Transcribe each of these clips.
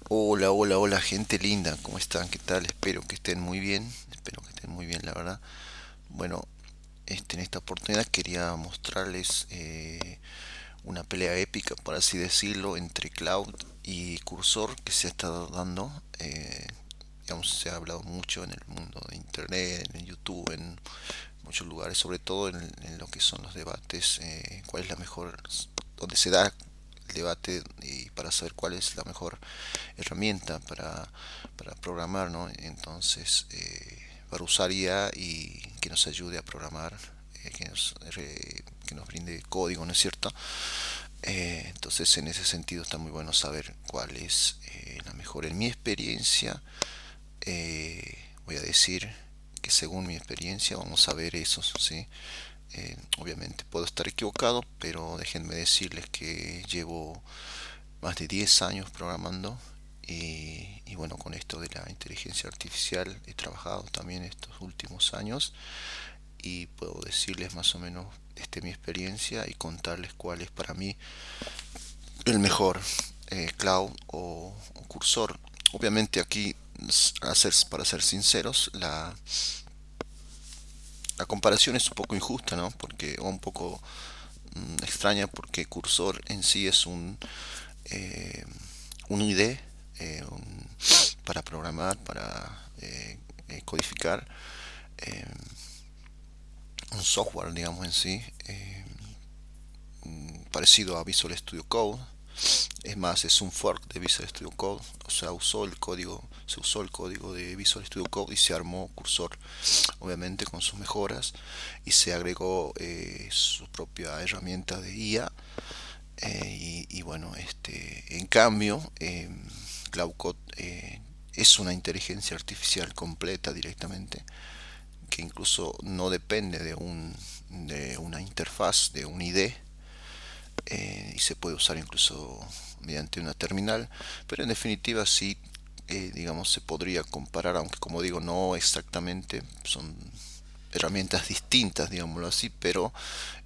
Hola, hola, hola, gente linda, ¿cómo están? ¿Qué tal? Espero que estén muy bien, la verdad. Bueno, en esta oportunidad quería mostrarles una pelea épica, por así decirlo, entre Cloud y Cursor que se ha estado dando. Digamos, se ha hablado mucho en el mundo de Internet, en YouTube, en muchos lugares, sobre todo en lo que son los debates, cuál es la mejor, donde se da el debate y para saber cuál es la mejor herramienta para programar, ¿no? Entonces, para usar IA y que nos ayude a programar, que nos brinde código, ¿no es cierto? Entonces, en ese sentido está muy bueno saber cuál es la mejor. En mi experiencia, voy a decir que según mi experiencia, vamos a ver eso, ¿sí? Obviamente puedo estar equivocado, pero déjenme decirles que llevo más de 10 años programando y bueno, con esto de la inteligencia artificial he trabajado también estos últimos años y puedo decirles más o menos mi experiencia y contarles cuál es para mí el mejor cloud o cursor. Obviamente aquí, para ser sinceros, la comparación es un poco injusta, ¿no? Porque, o un poco extraña porque cursor en sí es eh, un IDE para programar, para codificar, eh, un software, digamos en sí, parecido a Visual Studio Code. Es más, es un fork de Visual Studio Code, o sea, se usó el código de Visual Studio Code y se armó Cursor, obviamente con sus mejoras, y se agregó su propia herramienta de IA. Y bueno, en cambio, Cloud Code es una inteligencia artificial completa directamente, que incluso no depende de una interfaz, de un IDE, y se puede usar incluso mediante una terminal, pero en definitiva sí, digamos, se podría comparar, aunque como digo, no exactamente, son herramientas distintas, digámoslo así, pero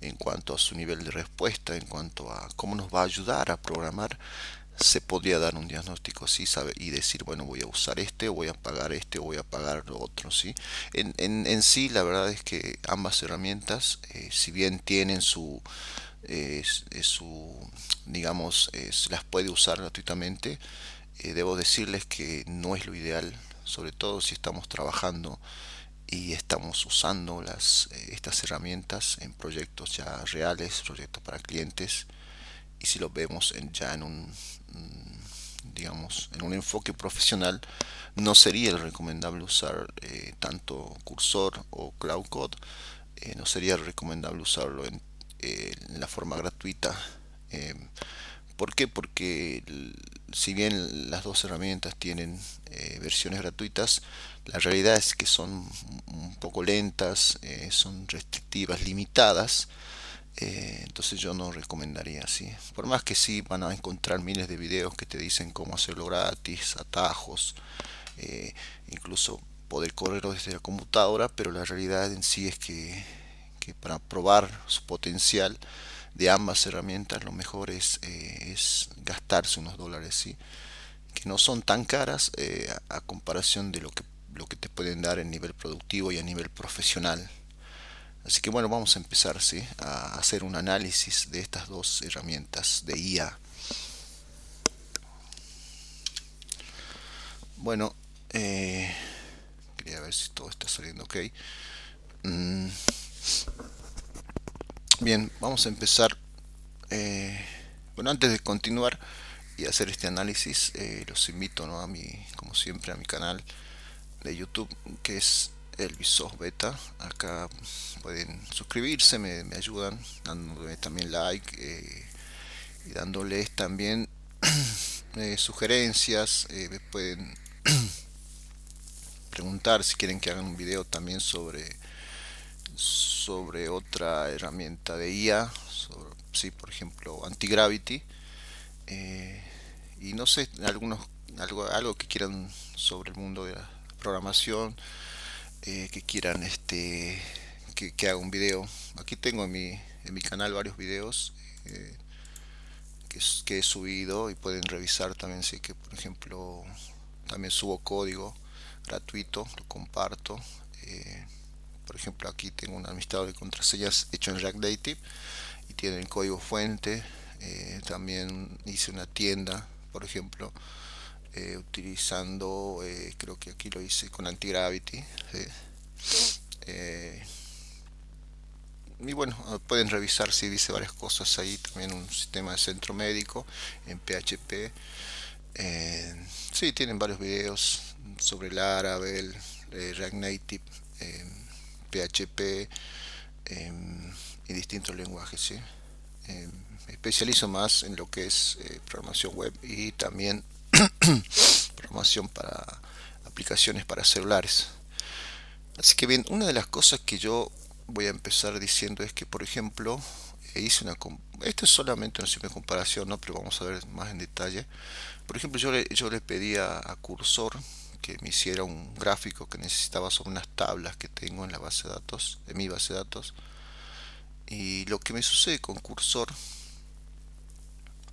en cuanto a su nivel de respuesta, en cuanto a cómo nos va a ayudar a programar, se podría dar un diagnóstico así, ¿sabe? Y decir, bueno, voy a usar voy a pagar voy a pagar lo otro, ¿sí? En sí, la verdad es que ambas herramientas, si bien tienen su digamos, las puede usar gratuitamente, debo decirles que no es lo ideal, sobre todo si estamos trabajando y estamos usando estas herramientas en proyectos ya reales, proyectos para clientes, y si lo vemos ya en digamos, en un enfoque profesional, no sería el recomendable usar tanto Cursor o Cloud Code, no sería recomendable usarlo en la forma gratuita. Eh, ¿Por qué? Porque si bien las dos herramientas tienen versiones gratuitas, la realidad es que son un poco lentas, son restrictivas, limitadas. Entonces yo no recomendaría así. Por más que sí van a encontrar miles de videos que te dicen cómo hacerlo gratis, atajos, eh, incluso poder correrlo desde la computadora, pero la realidad en sí es que para probar su potencial de ambas herramientas lo mejor es gastarse unos dólares, ¿sí? Que no son tan caras a comparación de lo que te pueden dar en nivel productivo y a nivel profesional. Así que bueno, vamos a empezar, ¿sí? A hacer un análisis de estas dos herramientas de IA. Bueno, eh, quería ver si todo está saliendo ok. Mm, Bien, vamos a empezar. eh, bueno, antes de continuar y hacer este análisis, los invito, ¿no? Como siempre, a mi canal de YouTube, que es Elvisos Beta. Acá pueden suscribirse, me ayudan dándole también like, y dándoles también sugerencias. Me pueden preguntar si quieren que hagan un video también sobre otra herramienta de IA, sí, por ejemplo, Antigravity. eh, y no sé, algo que quieran sobre el mundo de la programación, que quieran que haga un video. Aquí tengo en mi canal varios videos, eh, que he subido, y pueden revisar también si que, por ejemplo, también subo código gratuito, lo comparto. eh, por ejemplo, aquí tengo un administrador de contraseñas hecho en React Native y tiene el código fuente. También hice una tienda, por ejemplo, utilizando, creo que aquí lo hice con Antigravity. ¿Sí? Eh, y bueno, pueden revisar si dice varias cosas ahí. También un sistema de centro médico en PHP. Sí, tienen varios videos sobre el Laravel, React Native, PHP y distintos lenguajes. ¿Sí? Me especializo más en lo que es programación web y también programación para aplicaciones para celulares. Así que bien, una de las cosas que yo voy a empezar diciendo es que, por ejemplo, hice esto es solamente una simple comparación, ¿no? Pero vamos a ver más en detalle. Por ejemplo, yo le pedí a Cursor que me hiciera un gráfico que necesitaba sobre unas tablas que tengo en la base de datos, en mi base de datos. Y lo que me sucede con Cursor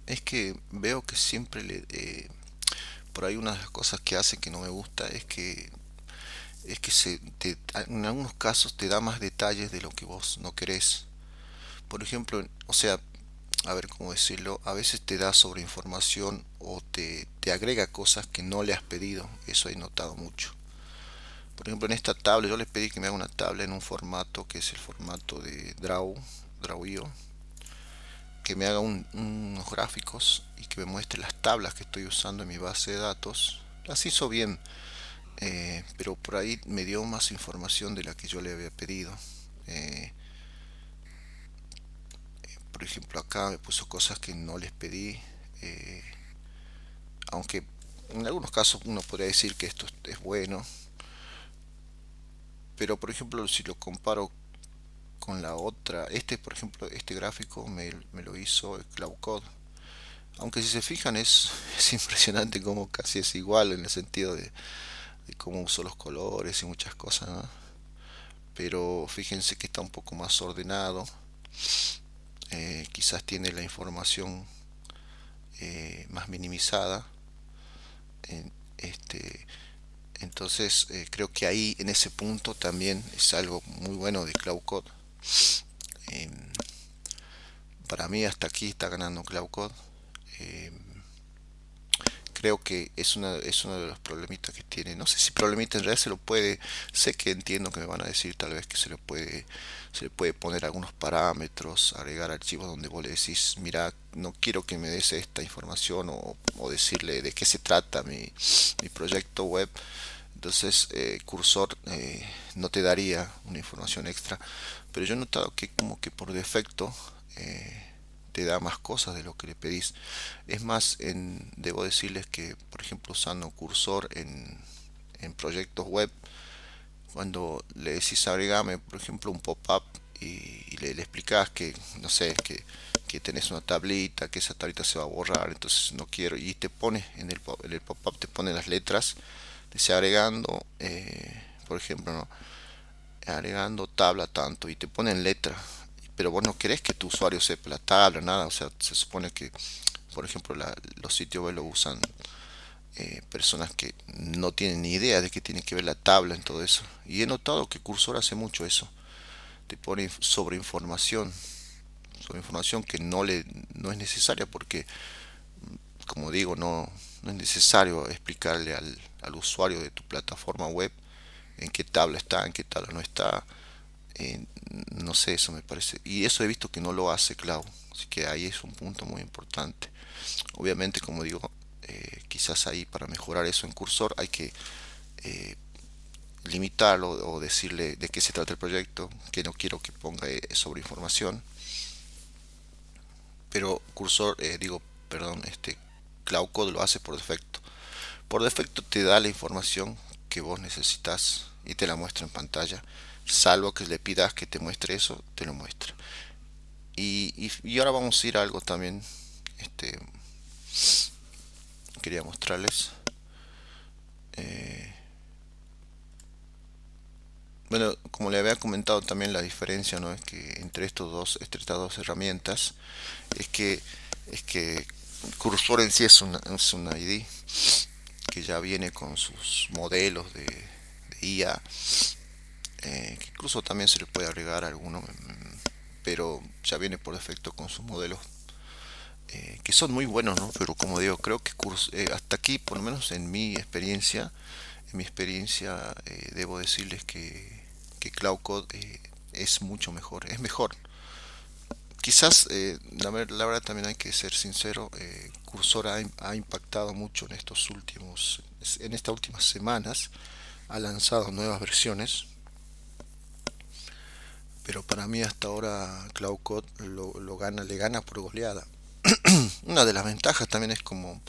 es que veo que siempre por ahí una de las cosas que hace que no me gusta es que en algunos casos te da más detalles de lo que vos no querés. Por ejemplo, o sea, a ver cómo decirlo, a veces te da sobre información o te agrega cosas que no le has pedido. Eso he notado mucho. Por ejemplo, en esta tabla yo le pedí que me haga una tabla en un formato que es el formato de Draw.io, que me haga unos gráficos y que me muestre las tablas que estoy usando en mi base de datos. Las hizo bien, pero por ahí me dio más información de la que yo le había pedido. Eh, por ejemplo, acá me puso cosas que no les pedí, eh, aunque en algunos casos uno podría decir que esto es bueno, pero por ejemplo, si lo comparo con la otra, por ejemplo, este gráfico me lo hizo Cloud Code. Aunque si se fijan es impresionante como casi es igual en el sentido de cómo uso los colores y muchas cosas, ¿no? Pero fíjense que está un poco más ordenado. Quizás tiene la información más minimizada. En este, entonces creo que ahí en ese punto también es algo muy bueno de Cloud Code. Eh, para mí hasta aquí está ganando Cloud Code. Eh, creo que es uno de los problemitas que tiene. No sé si problemita en realidad se lo puede, sé que entiendo que me van a decir tal vez que se le puede poner algunos parámetros, agregar archivos donde vos le decís, mira, no quiero que me des esta información o decirle de qué se trata mi proyecto web. Entonces, Cursor no te daría una información extra, pero yo he notado que como que por defecto te da más cosas de lo que le pedís. Es más, debo decirles que, por ejemplo, usando Cursor en proyectos web, cuando le decís agregame, por ejemplo, un pop-up y le explicás que, no sé, que tenés una tablita, que esa tablita se va a borrar, entonces no quiero, y te pone en el pop-up, te pone las letras, dice agregando, por ejemplo, ¿no? Agregando tabla tanto, y te ponen letra, pero vos no querés que tu usuario sepa la tabla, nada, o sea, se supone que, por ejemplo, los sitios web lo usan personas que no tienen ni idea de qué tiene que ver la tabla en todo eso. Y he notado que Cursor hace mucho eso. Te pone sobre información que no es necesaria porque, como digo, no es necesario explicarle al usuario de tu plataforma web en qué tabla está, en qué tabla no está. Eh, no sé, eso me parece. Y eso he visto que no lo hace Cloud. Así que ahí es un punto muy importante. Obviamente, como digo, quizás ahí para mejorar eso en Cursor hay que eh, limitarlo o decirle de qué se trata el proyecto, que no quiero que ponga sobre información. Pero Cursor, perdón, Cloud Code lo hace por defecto. Por defecto te da la información que vos necesitas y te la muestra en pantalla. Salvo que le pidas que te muestre eso, te lo muestra. Y ahora vamos a ir a algo también. Este, quería mostrarles. Eh, bueno, como le había comentado también la diferencia, ¿no? Es que entre estas dos herramientas es que es que Cursor en sí es una ID que ya viene con sus modelos de IA, que incluso también se le puede agregar alguno, pero ya viene por defecto con sus modelos, que son muy buenos, ¿no? Pero como digo, creo que hasta aquí, por lo menos en mi experiencia, debo decirles que Cloud Code es mucho mejor, es mejor. Quizás, la verdad también hay que ser sincero, Cursor ha impactado mucho en estas últimas semanas, ha lanzado nuevas versiones, pero para mí hasta ahora Cloud Code le gana por goleada. Una de las ventajas también es como,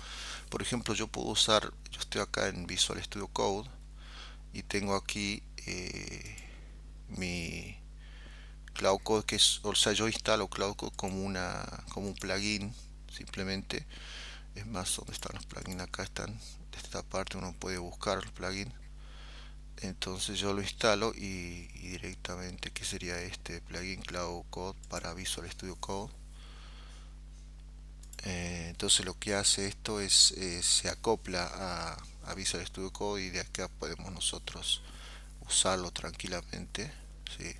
por ejemplo, yo estoy acá en Visual Studio Code y tengo aquí mi Cloud Code, o sea, yo instalo Cloud Code como un plugin, simplemente. Es más, ¿dónde están los plugins? Acá están. De esta parte uno puede buscar los plugins. Entonces yo lo instalo y directamente, ¿qué sería este plugin Cloud Code para Visual Studio Code? Entonces lo que hace esto es se acopla a Visual Studio Code y de acá podemos nosotros usarlo tranquilamente. ¿Sí?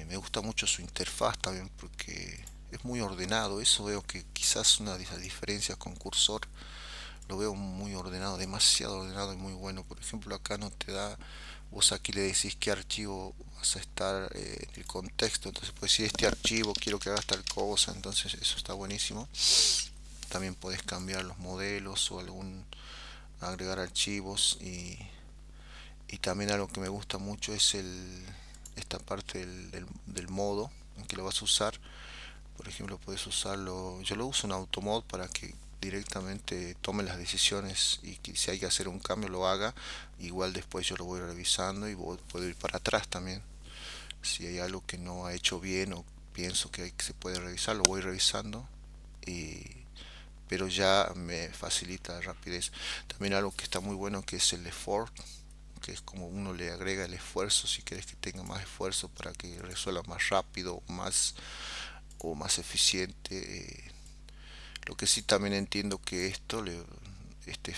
Me gusta mucho su interfaz también porque es muy ordenado. Eso veo que quizás una de las diferencias con Cursor, lo veo muy ordenado, demasiado ordenado y muy bueno. Por ejemplo, acá no te da, vos aquí le decís qué archivo vas a estar en el contexto, entonces pues si este archivo quiero que hagas tal cosa, entonces eso está buenísimo. También puedes cambiar los modelos o agregar archivos, y también algo que me gusta mucho es esta parte del modo en que lo vas a usar. Por ejemplo, puedes usarlo, yo lo uso en automod para que directamente tome las decisiones y que si hay que hacer un cambio lo haga. Igual después yo lo voy revisando y puedo ir para atrás también. Si hay algo que no ha hecho bien o pienso que se puede revisar, lo voy revisando, y, pero ya me facilita la rapidez. También algo que está muy bueno, que es el effort, que es como uno le agrega el esfuerzo si quieres que tenga más esfuerzo para que resuelva más rápido o más eficiente. Lo que sí también entiendo que este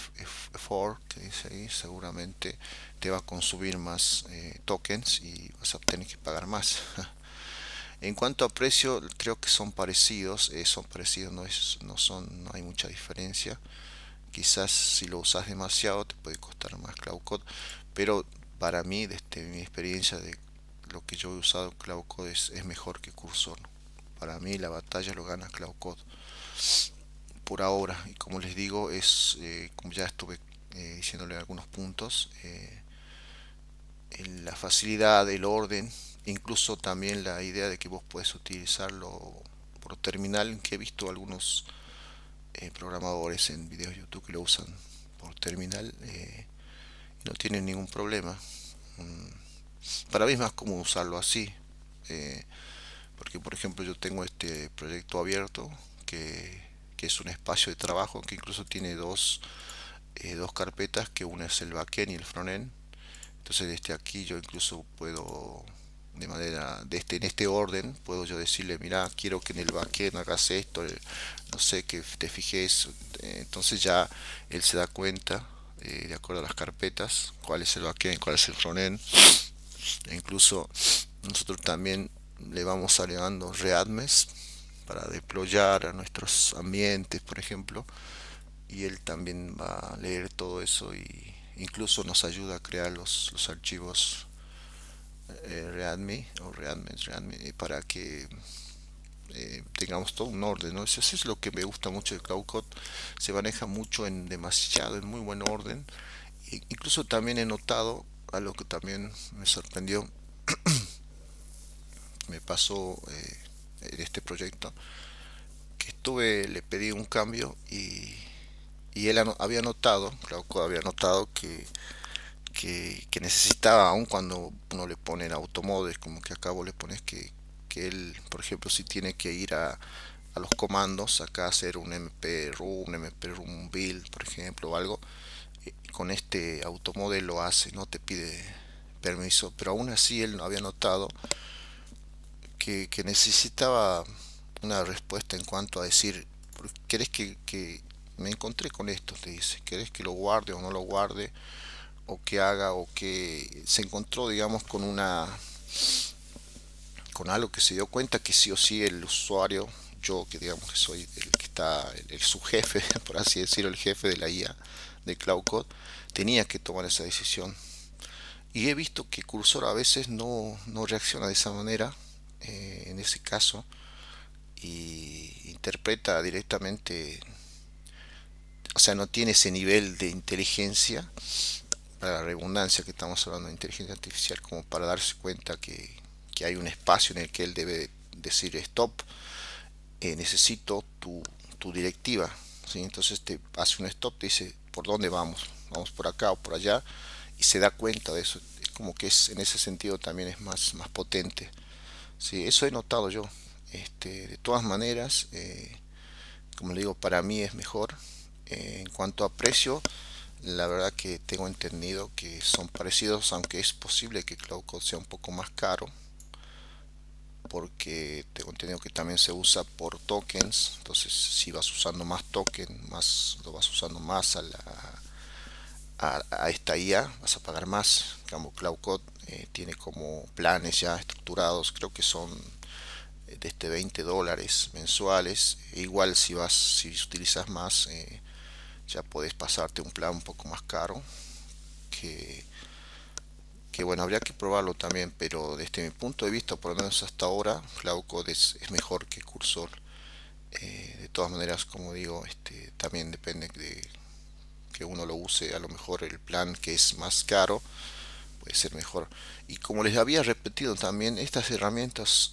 effort que dice ahí seguramente te va a consumir más tokens y vas a tener que pagar más. En cuanto a precio, creo que son parecidos, no hay mucha diferencia. Quizás si lo usas demasiado te puede costar más Cloud Code, pero para mí, desde mi experiencia de lo que yo he usado, Cloud Code es mejor que Cursor. Para mí la batalla lo gana Cloud Code por ahora, y como les digo, como ya estuve diciéndole algunos puntos, en la facilidad, el orden, incluso también la idea de que vos puedes utilizarlo por terminal, que he visto algunos programadores en videos de YouTube que lo usan por terminal, y no tienen ningún problema. Para mí es más cómodo usarlo así, eh, porque por ejemplo yo tengo este proyecto abierto que es un espacio de trabajo que incluso tiene dos carpetas, que una es el backend y el frontend. Entonces desde aquí yo incluso puedo, en este orden, puedo yo decirle, mira, quiero que en el backend hagas esto, no sé, que te fijes. Entonces ya él se da cuenta, de acuerdo a las carpetas, cuál es el backend, cuál es el frontend. E incluso nosotros también le vamos agregando readmes para deployar a nuestros ambientes, por ejemplo, y él también va a leer todo eso, y incluso nos ayuda a crear los archivos readme o readme, para que tengamos todo un orden, ¿no? Eso es lo que me gusta mucho de Cloud Code. Se maneja mucho en muy buen orden. Incluso también he notado algo que también me sorprendió, me pasó en este proyecto, que le pedí un cambio, y él había notado, Cloud Code había notado que necesitaba, aun cuando uno le pone en automode, como que acá vos le pones que él, por ejemplo, si tiene que ir a los comandos, acá hacer un mp room build, por ejemplo, o algo, con este automode lo hace, no te pide permiso, pero aún así él no había notado que necesitaba una respuesta en cuanto a decir, ¿querés que me encontré con esto? Te dice, ¿querés que lo guarde o no lo guarde? O que haga, o que se encontró, digamos, con algo que se dio cuenta que sí o sí el usuario, yo que digamos que soy el que está, el subjefe, por así decirlo, el jefe de la IA de Cloud Code, tenía que tomar esa decisión. Y he visto que Cursor a veces no reacciona de esa manera, en ese caso, y interpreta directamente, o sea, no tiene ese nivel de inteligencia, para la redundancia que estamos hablando de inteligencia artificial, como para darse cuenta que hay un espacio en el que él debe decir stop, necesito tu directiva. ¿Sí? Entonces te hace un stop, te dice por dónde vamos, vamos por acá o por allá, y se da cuenta de eso. Es como que es, en ese sentido también es más potente. Sí, eso he notado yo. De todas maneras, como le digo, para mí es mejor. En cuanto a precio, la verdad que tengo entendido que son parecidos, aunque es posible que Cloud Code sea un poco más caro, porque tengo entendido que también se usa por tokens. Entonces, si vas usando más token, más lo vas usando más a esta IA, vas a pagar más. En cambio, Cloud Code tiene como planes ya estructurados, creo que son desde $20 mensuales. E igual si utilizas más, ya puedes pasarte un plan un poco más caro, que, que bueno, habría que probarlo también, pero desde mi punto de vista, por lo menos hasta ahora, Cloud Code es mejor que Cursor. De todas maneras, como digo, también depende de que uno lo use. A lo mejor el plan que es más caro puede ser mejor. Y como les había repetido también, estas herramientas,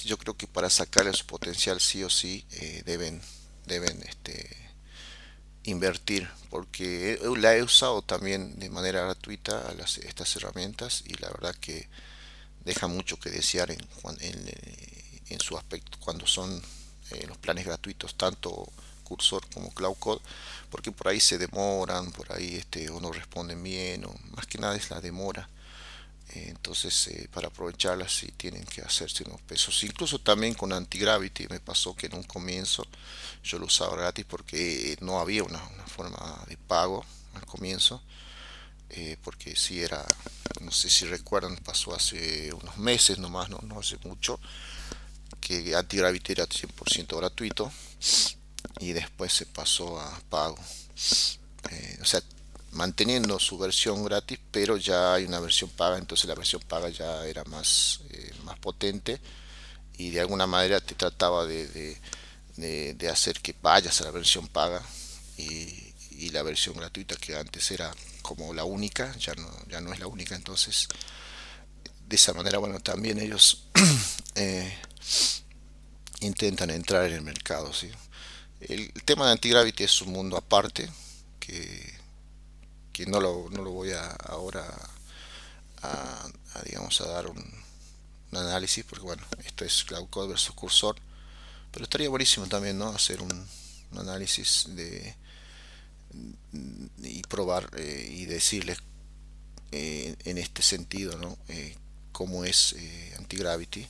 yo creo que para sacarle su potencial sí o sí, deben invertir, porque la he usado también de manera gratuita a estas herramientas, y la verdad que deja mucho que desear en su aspecto cuando son los planes gratuitos, tanto Cursor como Cloud Code, porque por ahí se demoran, por ahí o no responden bien, o más que nada es la demora. Entonces, para aprovecharlas sí tienen que hacerse unos pesos. Incluso también con Antigravity me pasó que en un comienzo yo lo usaba gratis, porque no había una forma de pago al comienzo. Porque si era, no sé si recuerdan, pasó hace unos meses nomás, no hace mucho, que Antigravity era 100% gratuito, y después se pasó a pago. O sea, manteniendo su versión gratis, pero ya hay una versión paga. Entonces la versión paga ya era más potente, y de alguna manera te trataba de hacer que vayas a la versión paga, y la versión gratuita, que antes era como la única, ya no es la única. Entonces, de esa manera, bueno, también ellos eh, intentan entrar en el mercado, ¿sí? El tema de Antigravity es un mundo aparte, que, que no lo voy a ahora digamos, a dar un análisis, porque bueno, esto es Cloud Code versus Cursor, pero estaría buenísimo también, ¿no? Hacer un análisis y probar, y decirles, en este sentido, ¿no? Cómo es Antigravity.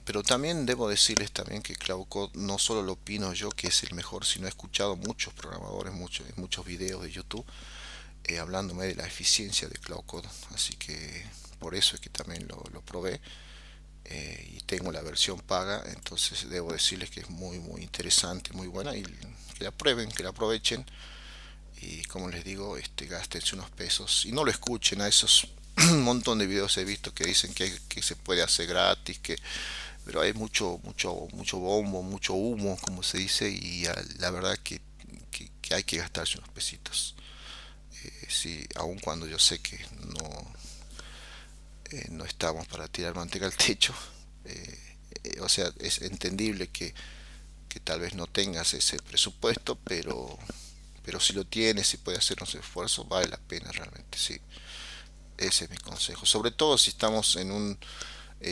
Pero también debo decirles también que Cloud Code no solo lo opino yo que es el mejor, sino he escuchado muchos programadores, muchos videos de YouTube, hablándome de la eficiencia de Cloud Code. Así que por eso es que también lo probé, y tengo la versión paga. Entonces debo decirles que es muy interesante, muy buena, y que la prueben, que la aprovechen. Y como les digo, gástense unos pesos y no lo escuchen a esos un montón de videos he visto que dicen que se puede hacer gratis, pero hay mucho bombo, mucho humo, como se dice, y la verdad que hay que gastarse unos pesitos. Sí, aun cuando yo sé que no estamos para tirar manteca al techo. eh, o sea, es entendible que tal vez no tengas ese presupuesto, pero si lo tienes y puedes hacer unos esfuerzos, vale la pena realmente, sí. Ese es mi consejo. Sobre todo si estamos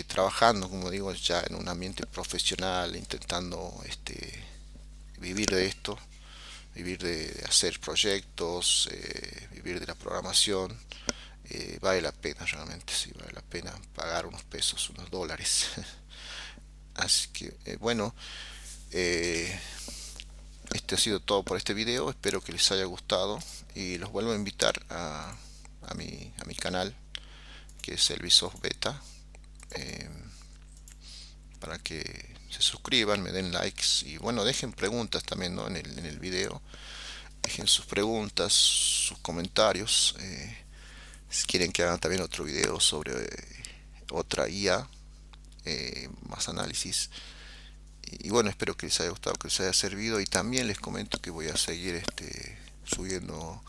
trabajando, como digo, ya en un ambiente profesional, intentando vivir de esto, vivir de hacer proyectos, vivir de la programación. Vale la pena realmente, sí, vale la pena pagar unos pesos, unos dólares. Así que bueno, eh, este ha sido todo por este video. Espero que les haya gustado y los vuelvo a invitar a mi canal, que es Elvisoft Beta, eh, para que se suscriban, me den likes y bueno, dejen preguntas también, ¿no? En el video. Dejen sus preguntas, sus comentarios. Si quieren que haga también otro video sobre otra IA, más análisis. Y bueno, espero que les haya gustado, que les haya servido. Y también les comento que voy a seguir subiendo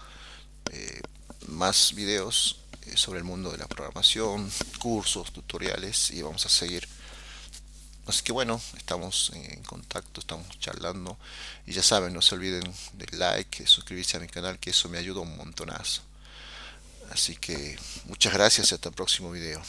eh, más videos sobre el mundo de la programación, cursos, tutoriales y vamos a seguir. Así que bueno, estamos en contacto, estamos charlando y ya saben, no se olviden del like, de suscribirse a mi canal, que eso me ayuda un montonazo. Así que muchas gracias y hasta el próximo video.